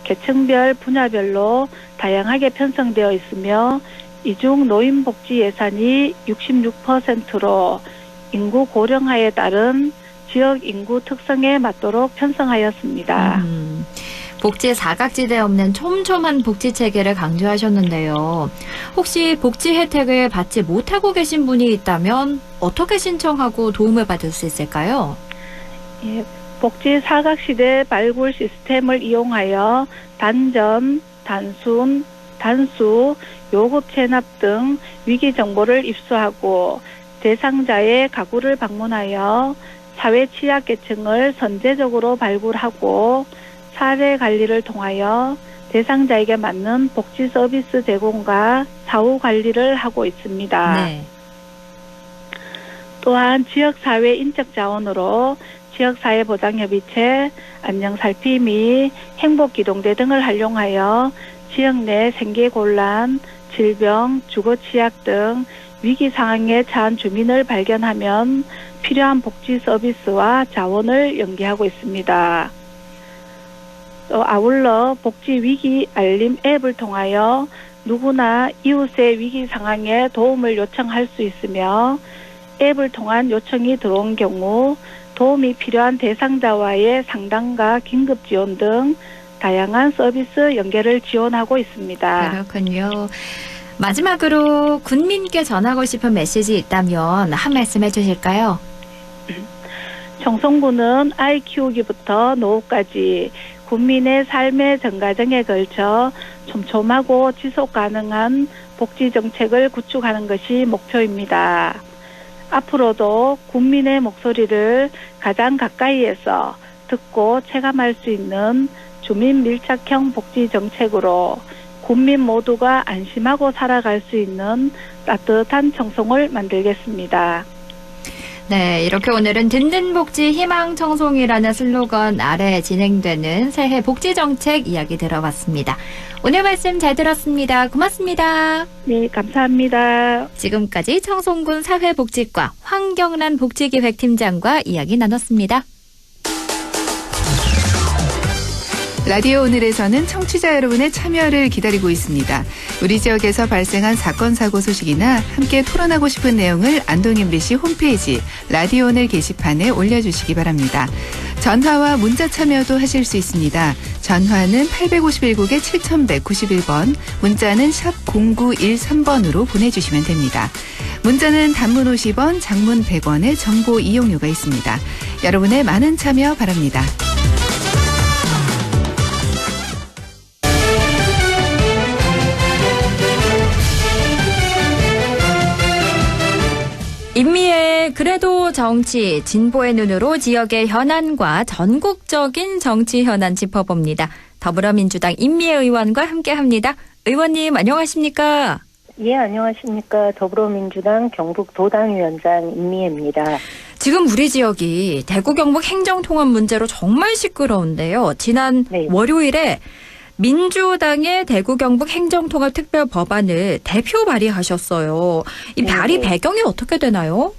계층별 분야별로 다양하게 편성되어 있으며 이 중 노인복지 예산이 66%로 인구 고령화에 따른 지역 인구 특성에 맞도록 편성하였습니다. 복지 사각지대 없는 촘촘한 복지 체계를 강조하셨는데요. 혹시 복지 혜택을 받지 못하고 계신 분이 있다면 어떻게 신청하고 도움을 받을 수 있을까요? 예, 복지 사각지대 발굴 시스템을 이용하여 단전, 단순, 단수, 요급 체납 등 위기 정보를 입수하고 대상자의 가구를 방문하여 사회 취약계층을 선제적으로 발굴하고 사례 관리를 통하여 대상자에게 맞는 복지 서비스 제공과 사후 관리를 하고 있습니다. 네. 또한 지역사회 인적 자원으로 지역사회보장협의체, 안녕살피 및 행복기동대 등을 활용하여 지역 내 생계곤란, 질병, 주거취약 등 위기 상황에 처한 주민을 발견하면 필요한 복지 서비스와 자원을 연계하고 있습니다. 또 아울러 복지 위기 알림 앱을 통하여 누구나 이웃의 위기 상황에 도움을 요청할 수 있으며 앱을 통한 요청이 들어온 경우 도움이 필요한 대상자와의 상담과 긴급 지원 등 다양한 서비스 연계를 지원하고 있습니다. 그렇군요. 마지막으로 군민께 전하고 싶은 메시지 있다면 한 말씀 해주실까요? 청송군은 아이 키우기부터 노후까지 국민의 삶의 전 과정에 걸쳐 촘촘하고 지속 가능한 복지 정책을 구축하는 것이 목표입니다. 앞으로도 국민의 목소리를 가장 가까이에서 듣고 체감할 수 있는 주민 밀착형 복지 정책으로 국민 모두가 안심하고 살아갈 수 있는 따뜻한 청송을 만들겠습니다. 네, 이렇게 오늘은 든든복지 희망청송이라는 슬로건 아래 진행되는 새해 복지정책 이야기 들어봤습니다. 오늘 말씀 잘 들었습니다. 고맙습니다. 네, 감사합니다. 지금까지 청송군 사회복지과 황경란 복지기획팀장과 이야기 나눴습니다. 라디오 오늘에서는 청취자 여러분의 참여를 기다리고 있습니다. 우리 지역에서 발생한 사건 사고 소식이나 함께 토론하고 싶은 내용을 안동 MBC 홈페이지 라디오 오늘 게시판에 올려주시기 바랍니다. 전화와 문자 참여도 하실 수 있습니다. 전화는 851국에 7191번, 문자는 샵 0913번으로 보내주시면 됩니다. 문자는 단문 50원, 장문 100원의 정보 이용료가 있습니다. 여러분의 많은 참여 바랍니다. 임미의 그래도 정치, 진보의 눈으로 지역의 현안과 전국적인 정치 현안 짚어봅니다. 더불어민주당 임미애 의원과 함께합니다. 의원님 안녕하십니까? 예, 안녕하십니까. 더불어민주당 경북도당위원장 임미애입니다. 지금 우리 지역이 대구 경북 행정통합 문제로 정말 시끄러운데요. 지난 월요일에 민주당의 대구 경북 행정통합 특별 법안을 대표 발의하셨어요. 이 발의 배경이 어떻게 되나요?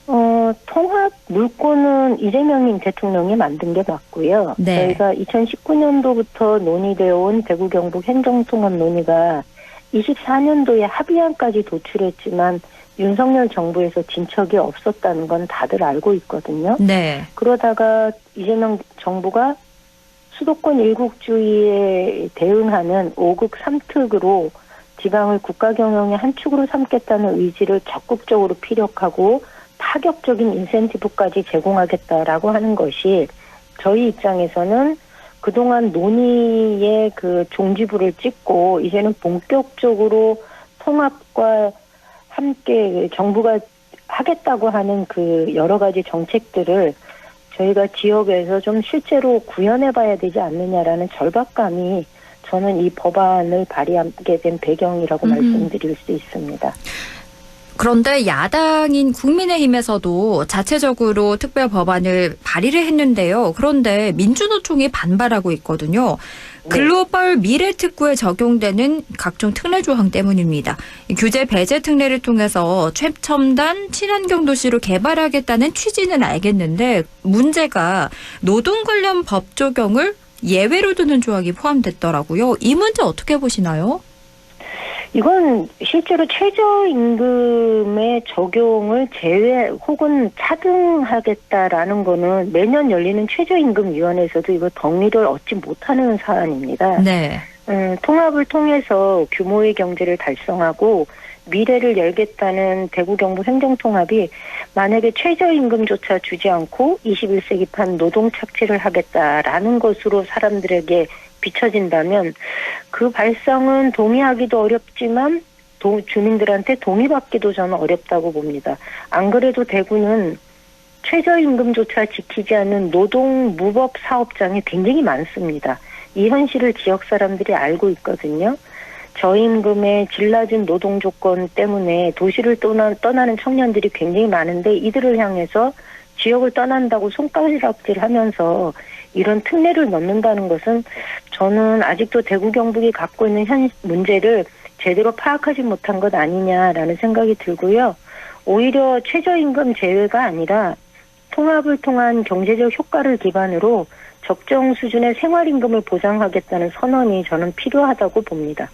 통합 물꼬는 이재명 대통령이 만든 게 맞고요. 저희가 2019년도부터 논의되어 온 대구 경북 행정통합 논의가 24년도에 합의안까지 도출했지만 윤석열 정부에서 진척이 없었다는 건 다들 알고 있거든요. 네. 그러다가 이재명 정부가 수도권 일국주의에 대응하는 5극 3특으로 지방을 국가 경영의 한 축으로 삼겠다는 의지를 적극적으로 피력하고 파격적인 인센티브까지 제공하겠다라고 하는 것이 저희 입장에서는 그동안 논의의 그 종지부를 찍고 이제는 본격적으로 통합과 함께 정부가 하겠다고 하는 그 여러 가지 정책들을 저희가 지역에서 좀 실제로 구현해 봐야 되지 않느냐라는 절박감이 저는 이 법안을 발의하게 된 배경이라고 말씀드릴 수 있습니다. 그런데 야당인 국민의힘에서도 자체적으로 특별 법안을 발의를 했는데요. 그런데 민주노총이 반발하고 있거든요. 글로벌 미래특구에 적용되는 각종 특례 조항 때문입니다. 규제 배제 특례를 통해서 최첨단 친환경 도시로 개발하겠다는 취지는 알겠는데 문제가 노동 관련 법 적용을 예외로 두는 조항이 포함됐더라고요. 이 문제 어떻게 보시나요? 이건 실제로 최저임금의 적용을 제외 혹은 차등하겠다라는 거는 매년 열리는 최저임금위원회에서도 이거 동의를 얻지 못하는 사안입니다. 네. 통합을 통해서 규모의 경제를 달성하고 미래를 열겠다는 대구 경북 행정통합이 만약에 최저임금조차 주지 않고 21세기판 노동 착취를 하겠다라는 것으로 사람들에게 비춰진다면 그 발상은 동의하기도 어렵지만 주민들한테 동의받기도 저는 어렵다고 봅니다. 안 그래도 대구는 최저임금조차 지키지 않는 노동 무법 사업장이 굉장히 많습니다. 이 현실을 지역 사람들이 알고 있거든요. 저임금의 질 낮은 노동 조건 때문에 도시를 떠나는 청년들이 굉장히 많은데 이들을 향해서 지역을 떠난다고 손가락질하면서 이런 특례를 넣는다는 것은 저는 아직도 대구 경북이 갖고 있는 현 문제를 제대로 파악하지 못한 것 아니냐라는 생각이 들고요. 오히려 최저임금 제외가 아니라 통합을 통한 경제적 효과를 기반으로 적정 수준의 생활임금을 보장하겠다는 선언이 저는 필요하다고 봅니다.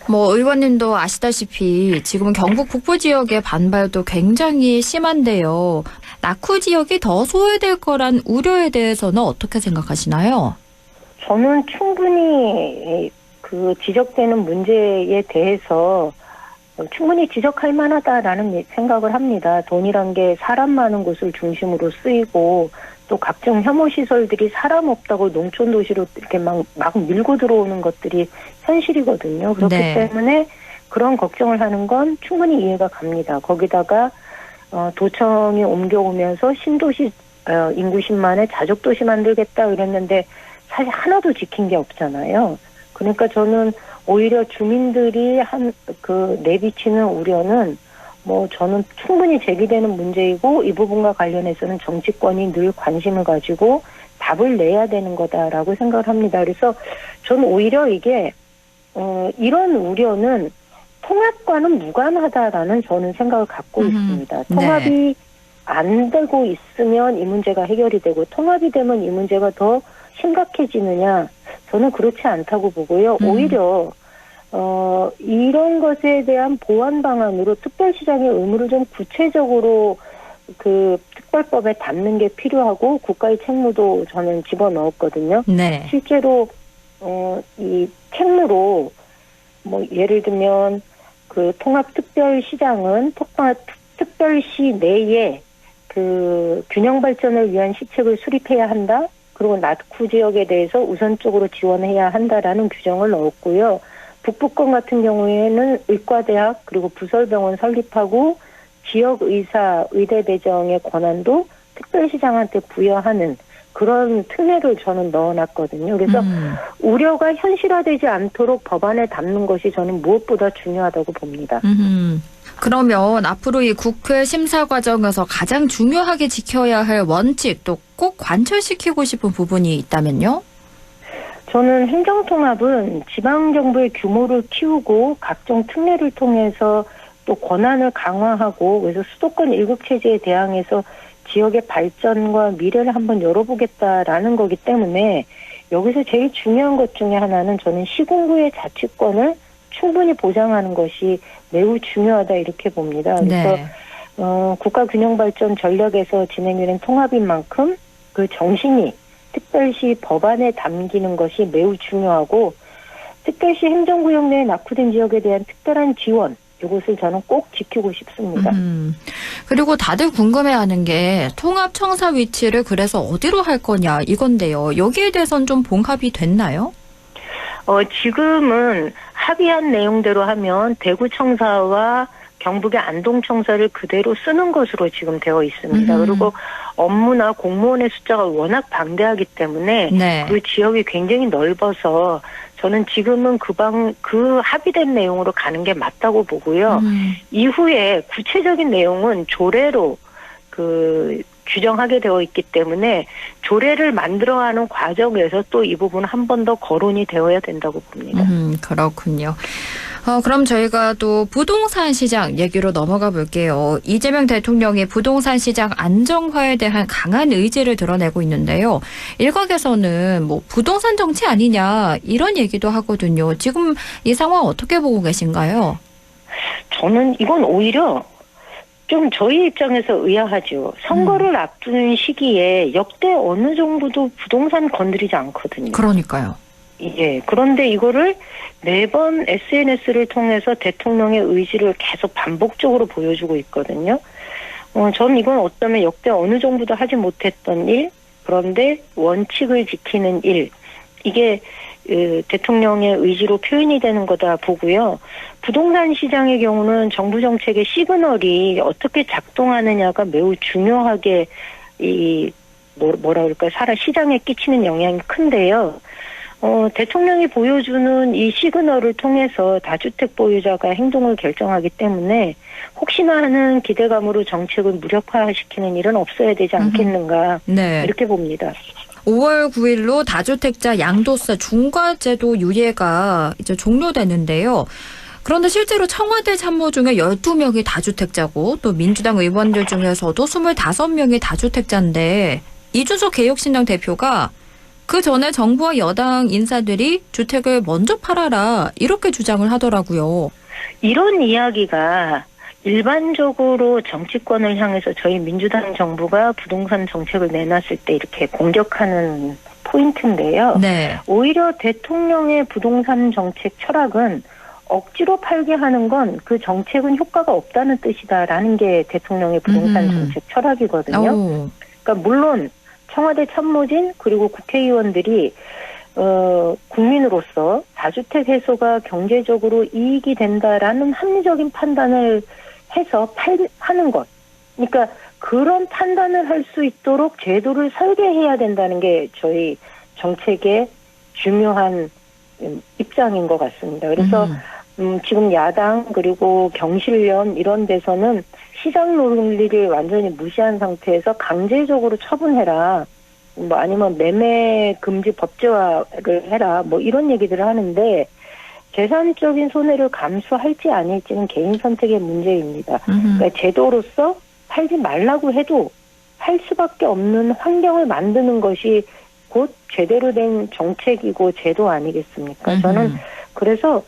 뭐 의원님도 아시다시피 지금 경북 북부 지역의 반발도 굉장히 심한데요. 낙후 지역이 더 소외될 거란 우려에 대해서는 어떻게 생각하시나요? 저는 충분히 그 지적되는 문제에 대해서 충분히 지적할 만하다라는 생각을 합니다. 돈이란 게 사람 많은 곳을 중심으로 쓰이고 또 각종 혐오 시설들이 사람 없다고 농촌 도시로 이렇게 막 밀고 들어오는 것들이 현실이거든요. 그렇기 때문에 그런 걱정을 하는 건 충분히 이해가 갑니다. 거기다가 도청이 옮겨오면서 신도시 인구 10만에 자족도시 만들겠다 그랬는데 사실 하나도 지킨 게 없잖아요. 그러니까 저는 오히려 주민들이 내비치는 우려는 저는 충분히 제기되는 문제이고 이 부분과 관련해서는 정치권이 늘 관심을 가지고 답을 내야 되는 거다라고 생각을 합니다. 그래서 저는 오히려 이게 이런 우려는 통합과는 무관하다라는 저는 생각을 갖고 있습니다. 통합이 안 되고 있으면 이 문제가 해결이 되고 통합이 되면 이 문제가 더 심각해지느냐 저는 그렇지 않다고 보고요. 오히려 이런 것에 대한 보완 방안으로 특별시장의 의무를 좀 구체적으로 그 특별법에 담는 게 필요하고 국가의 책무도 저는 집어넣었거든요. 네. 실제로 이 책무로 예를 들면 그 통합특별시장은 특별시 내에 그 균형 발전을 위한 시책을 수립해야 한다. 그리고 낙후 지역에 대해서 우선적으로 지원해야 한다라는 규정을 넣었고요. 북부권 같은 경우에는 의과대학 그리고 부설병원 설립하고 지역의사 의대 배정의 권한도 특별시장한테 부여하는 그런 특례를 저는 넣어놨거든요. 그래서 우려가 현실화되지 않도록 법안에 담는 것이 저는 무엇보다 중요하다고 봅니다. 그러면 앞으로 이 국회 심사 과정에서 가장 중요하게 지켜야 할 원칙 또 꼭 관철시키고 싶은 부분이 있다면요? 저는 행정통합은 지방정부의 규모를 키우고 각종 특례를 통해서 또 권한을 강화하고 그래서 수도권 일국체제에 대항해서 지역의 발전과 미래를 한번 열어보겠다라는 거기 때문에 여기서 제일 중요한 것 중에 하나는 저는 시군구의 자치권을 충분히 보장하는 것이 매우 중요하다 이렇게 봅니다. 그래서 네. 국가균형발전 전략에서 진행되는 통합인 만큼 그 정신이 특별시 법안에 담기는 것이 매우 중요하고 특별시 행정구역 내에 낙후된 지역에 대한 특별한 지원 이것을 저는 꼭 지키고 싶습니다. 그리고 다들 궁금해하는 게 통합청사 위치를 그래서 어디로 할 거냐 이건데요. 여기에 대해서는 좀 봉합이 됐나요? 지금은 합의한 내용대로 하면 대구청사와 경북의 안동청사를 그대로 쓰는 것으로 지금 되어 있습니다. 그리고 업무나 공무원의 숫자가 워낙 방대하기 때문에 네. 그 지역이 굉장히 넓어서 저는 지금은 그 합의된 내용으로 가는 게 맞다고 보고요. 이후에 구체적인 내용은 조례로 규정하게 되어 있기 때문에 조례를 만들어가는 과정에서 또 이 부분 한 번 더 거론이 되어야 된다고 봅니다. 그렇군요. 그럼 저희가 또 부동산 시장 얘기로 넘어가 볼게요. 이재명 대통령이 부동산 시장 안정화에 대한 강한 의지를 드러내고 있는데요. 일각에서는 뭐 부동산 정치 아니냐 이런 얘기도 하거든요. 지금 이 상황 어떻게 보고 계신가요? 저는 이건 오히려 좀 저희 입장에서 의아하죠. 선거를 앞두는 시기에 역대 어느 정부도 부동산 건드리지 않거든요. 그러니까요. 예. 그런데 이거를 매번 SNS를 통해서 대통령의 의지를 계속 반복적으로 보여주고 있거든요. 저는 이건 어쩌면 역대 어느 정부도 하지 못했던 일, 그런데 원칙을 지키는 일, 이게 대통령의 의지로 표현이 되는 거다 보고요. 부동산 시장의 경우는 정부 정책의 시그널이 어떻게 작동하느냐가 매우 중요하게 시장에 끼치는 영향이 큰데요. 대통령이 보여주는 이 시그널을 통해서 다주택 보유자가 행동을 결정하기 때문에 혹시나 하는 기대감으로 정책을 무력화시키는 일은 없어야 되지 않겠는가 네. 이렇게 봅니다. 5월 9일로 다주택자 양도세 중과제도 유예가 이제 종료되는데요. 그런데 실제로 청와대 참모 중에 12명이 다주택자고 또 민주당 의원들 중에서도 25명이 다주택자인데 이준석 개혁신당 대표가 그 전에 정부와 여당 인사들이 주택을 먼저 팔아라 이렇게 주장을 하더라고요. 이런 이야기가 일반적으로 정치권을 향해서 저희 민주당 정부가 부동산 정책을 내놨을 때 이렇게 공격하는 포인트인데요. 네. 오히려 대통령의 부동산 정책 철학은 억지로 팔게 하는 건 그 정책은 효과가 없다는 뜻이다라는 게 대통령의 부동산 정책 철학이거든요. 그러니까 물론 청와대 참모진 그리고 국회의원들이 국민으로서 다주택 해소가 경제적으로 이익이 된다라는 합리적인 판단을 해서 하는 것. 그러니까 그런 판단을 할 수 있도록 제도를 설계해야 된다는 게 저희 정책의 중요한 입장인 것 같습니다. 그래서 지금 야당 그리고 경실련 이런 데서는 시장 논리를 완전히 무시한 상태에서 강제적으로 처분해라. 뭐 아니면 매매 금지 법제화를 해라. 뭐 이런 얘기들을 하는데 재산적인 손해를 감수할지 아닐지는 개인 선택의 문제입니다. 그러니까 제도로서 팔지 말라고 해도 팔 수밖에 없는 환경을 만드는 것이 곧 제대로 된 정책이고 제도 아니겠습니까? 저는 그래서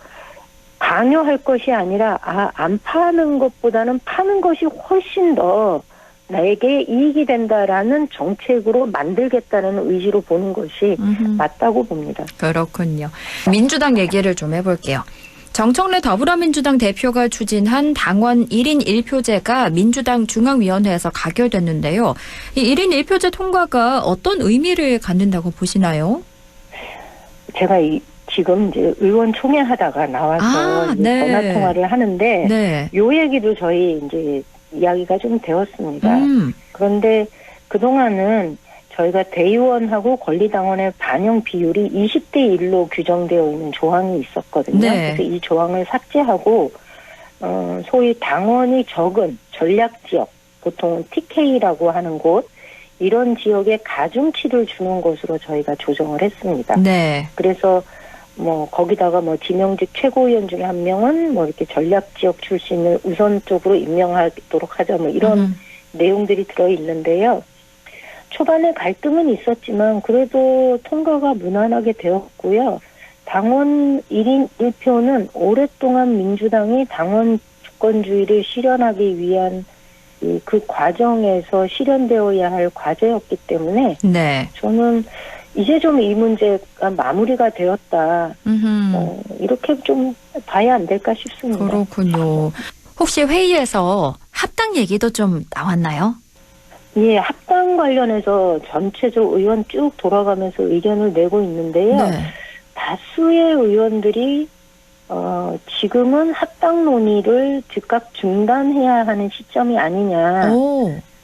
강요할 것이 아니라 안 파는 것보다는 파는 것이 훨씬 더 나에게 이익이 된다라는 정책으로 만들겠다는 의지로 보는 것이 맞다고 봅니다. 그렇군요. 민주당 얘기를 좀 해볼게요. 정청래 더불어민주당 대표가 추진한 당원 1인 1표제가 민주당 중앙위원회에서 가결됐는데요. 이 1인 1표제 통과가 어떤 의미를 갖는다고 보시나요? 제가 지금 이제 의원 총회하다가 나와서 네. 전화 통화를 하는데 네. 요 얘기도 저희 이제 이야기가 좀 되었습니다. 그런데 그동안은 저희가 대의원하고 권리당원의 반영 비율이 20대 1로 규정되어 있는 조항이 있었거든요. 네. 그래서 이 조항을 삭제하고 소위 당원이 적은 전략지역, 보통 TK라고 하는 곳, 이런 지역에 가중치를 주는 것으로 저희가 조정을 했습니다. 네. 그래서 뭐 거기다가 뭐 지명직 최고위원 중에 한 명은 뭐 이렇게 전략지역 출신을 우선적으로 임명하도록 하자 뭐 이런 내용들이 들어 있는데요. 초반에 갈등은 있었지만 그래도 통과가 무난하게 되었고요. 당원 1인 1표는 오랫동안 민주당이 당원 주권주의를 실현하기 위한 그 과정에서 실현되어야 할 과제였기 때문에 네. 저는 이제 좀 이 문제가 마무리가 되었다. 이렇게 좀 봐야 안 될까 싶습니다. 그렇군요. 혹시 회의에서 합당 얘기도 좀 나왔나요? 예, 합당 관련해서 전체적 의원 쭉 돌아가면서 의견을 내고 있는데요. 네. 다수의 의원들이 지금은 합당 논의를 즉각 중단해야 하는 시점이 아니냐.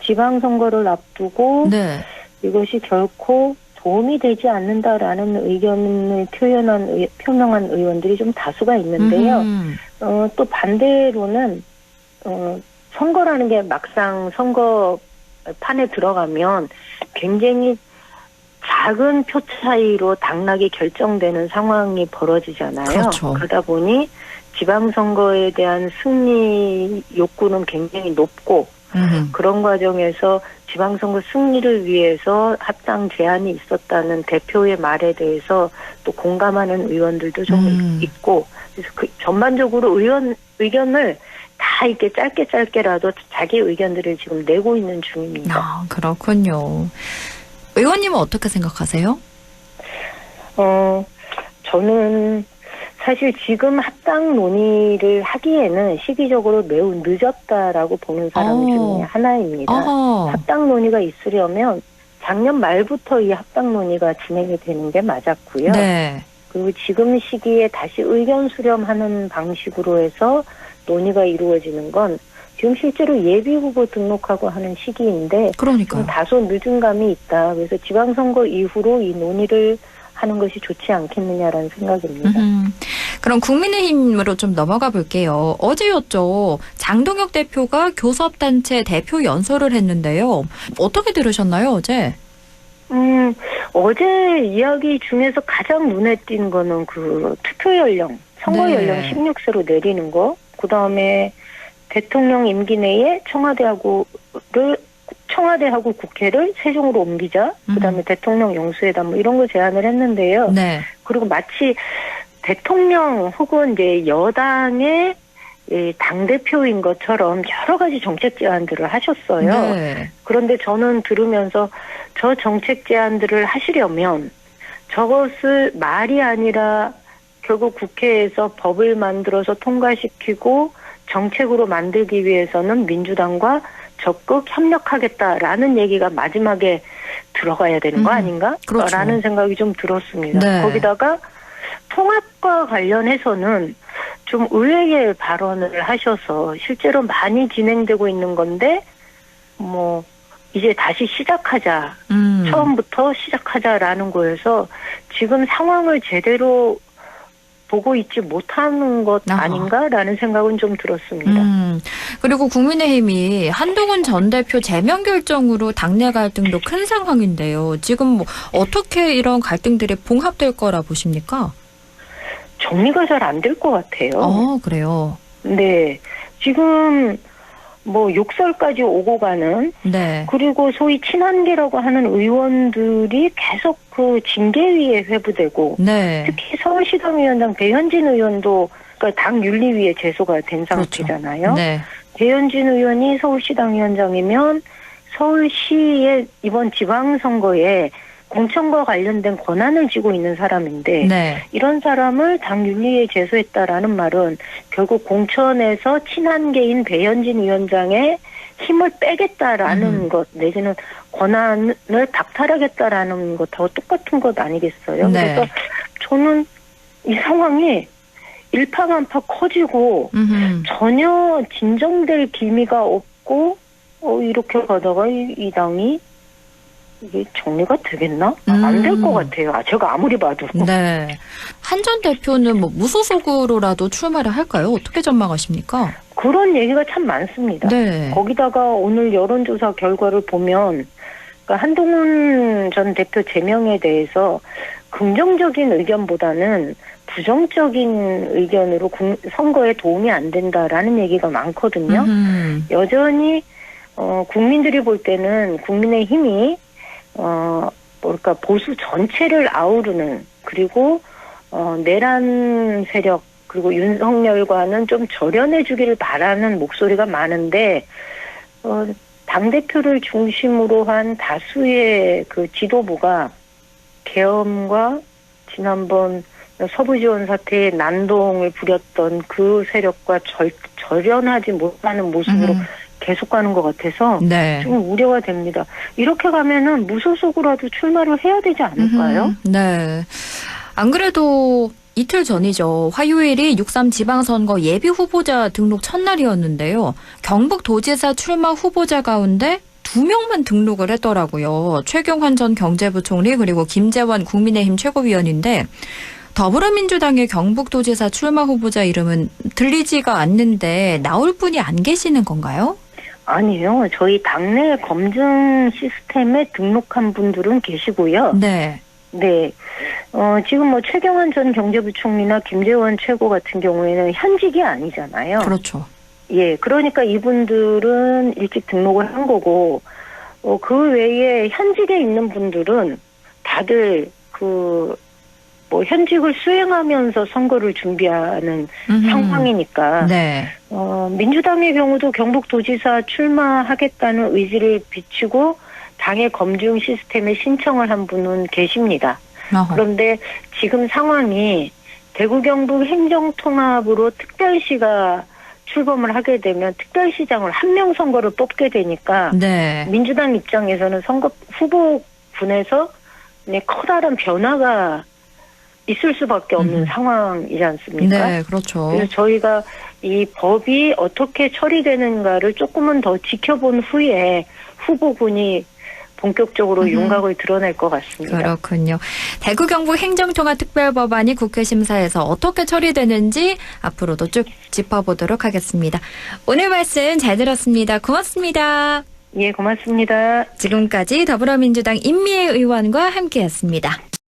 지방선거를 앞두고 네. 이것이 결코 도움이 되지 않는다라는 의견을 표명한 의원들이 좀 다수가 있는데요. 또 반대로는 선거라는 게 막상 선거판에 들어가면 굉장히 작은 표 차이로 당락이 결정되는 상황이 벌어지잖아요. 그렇죠. 그러다 보니 지방선거에 대한 승리 욕구는 굉장히 높고 그런 과정에서 지방선거 승리를 위해서 합당 제안이 있었다는 대표의 말에 대해서 또 공감하는 의원들도 좀 있고 그래서 그 전반적으로 의견을 다 이렇게 짧게라도 자기 의견들을 지금 내고 있는 중입니다. 아, 그렇군요. 의원님은 어떻게 생각하세요? 저는 사실 지금 합당 논의를 하기에는 시기적으로 매우 늦었다라고 보는 사람 중에 하나입니다. 합당 논의가 있으려면 작년 말부터 이 합당 논의가 진행이 되는 게 맞았고요. 네. 그리고 지금 시기에 다시 의견 수렴하는 방식으로 해서 논의가 이루어지는 건 지금 실제로 예비 후보 등록하고 하는 시기인데 그러니까요. 다소 늦은 감이 있다. 그래서 지방선거 이후로 이 논의를 하는 것이 좋지 않겠느냐라는 생각입니다. 그럼 국민의힘으로 좀 넘어가 볼게요. 어제였죠. 장동혁 대표가 교섭단체 대표 연설을 했는데요. 어떻게 들으셨나요, 어제? 어제 이야기 중에서 가장 눈에 띈 거는 그 투표 연령, 선거 연령 16세로 내리는 거, 그 다음에 대통령 임기 내에 청와대하고 국회를 세종으로 옮기자. 그다음에 대통령 영수회담 뭐 이런 거 제안을 했는데요. 네. 그리고 마치 대통령 혹은 이제 여당의 당대표인 것처럼 여러 가지 정책 제안들을 하셨어요. 네. 그런데 저는 들으면서 저 정책 제안들을 하시려면 저것을 말이 아니라 결국 국회에서 법을 만들어서 통과시키고 정책으로 만들기 위해서는 민주당과 적극 협력하겠다라는 얘기가 마지막에 들어가야 되는 거 아닌가? 그렇죠. 라는 생각이 좀 들었습니다. 네. 거기다가 통합과 관련해서는 좀 의외의 발언을 하셔서 실제로 많이 진행되고 있는 건데 뭐 이제 다시 시작하자. 처음부터 시작하자라는 거여서 지금 상황을 제대로 보고 있지 못하는 것 아닌가라는 생각은 좀 들었습니다. 그리고 국민의힘이 한동훈 전 대표 제명 결정으로 당내 갈등도 큰 상황인데요. 지금 뭐 어떻게 이런 갈등들이 봉합될 거라 보십니까? 정리가 잘 안 될 것 같아요. 그래요? 네. 지금 뭐 욕설까지 오고 가는 그리고 소위 친한계라고 하는 의원들이 계속 그 징계위에 회부되고 특히 서울시당위원장 배현진 의원도 그러니까 당 윤리위에 제소가 된 상태잖아요. 배현진 의원이 서울시당위원장이면 서울시의 이번 지방선거에 공천과 관련된 권한을 쥐고 있는 사람인데 이런 사람을 당 윤리위에 제소했다라는 말은 결국 공천에서 친한계인 배현진 위원장의 힘을 빼겠다라는 것 내지는 권한을 박탈하겠다라는 것하고 똑같은 것 아니겠어요? 그래서 저는 이 상황이 일파만파 커지고 전혀 진정될 기미가 없고 이렇게 가다가 이 당이 이게 정리가 되겠나? 안 될 것 같아요. 제가 아무리 봐도. 네. 한 전 대표는 뭐 무소속으로라도 출마를 할까요? 어떻게 전망하십니까? 그런 얘기가 참 많습니다. 거기다가 오늘 여론조사 결과를 보면 그러니까 한동훈 전 대표 제명에 대해서 긍정적인 의견보다는 부정적인 의견으로 선거에 도움이 안 된다라는 얘기가 많거든요. 여전히 국민들이 볼 때는 국민의힘이 보수 전체를 아우르는 그리고 내란 세력 그리고 윤석열과는 좀 절연해 주기를 바라는 목소리가 많은데 당대표를 중심으로 한 다수의 그 지도부가 계엄과 지난번 서부지원 사태의 난동을 부렸던 그 세력과 절연하지 못하는 모습으로 계속 가는 것 같아서 네. 좀 우려가 됩니다. 이렇게 가면은 무소속으로라도 출마를 해야 되지 않을까요? 네. 안 그래도 이틀 전이죠. 화요일이 6.3 지방선거 예비 후보자 등록 첫날이었는데요. 경북도지사 출마 후보자 가운데 2명만 등록을 했더라고요. 최경환 전 경제부총리 그리고 김재원 국민의힘 최고위원인데 더불어민주당의 경북도지사 출마 후보자 이름은 들리지가 않는데 나올 분이 안 계시는 건가요? 아니요. 저희 당내 검증 시스템에 등록한 분들은 계시고요. 네. 네. 지금 뭐 최경환 전 경제부총리나 김재원 최고 같은 경우에는 현직이 아니잖아요. 그렇죠. 예. 그러니까 이분들은 일찍 등록을 한 거고, 그 외에 현직에 있는 분들은 다들 현직을 수행하면서 선거를 준비하는 상황이니까. 네. 민주당의 경우도 경북도지사 출마하겠다는 의지를 비추고 당의 검증 시스템에 신청을 한 분은 계십니다. 어허. 그런데 지금 상황이 대구 경북 행정통합으로 특별시가 출범을 하게 되면 특별시장을 한 명 선거를 뽑게 되니까 네. 민주당 입장에서는 선거 후보군에서 커다란 변화가 있을 수밖에 없는 상황이지 않습니까? 네, 그렇죠. 그래서 저희가 이 법이 어떻게 처리되는가를 조금은 더 지켜본 후에 후보군이 본격적으로 윤곽을 드러낼 것 같습니다. 그렇군요. 대구 경북 행정통합특별법안이 국회 심사에서 어떻게 처리되는지 앞으로도 쭉 짚어보도록 하겠습니다. 오늘 말씀 잘 들었습니다. 고맙습니다. 예, 고맙습니다. 지금까지 더불어민주당 임미애 의원과 함께했습니다.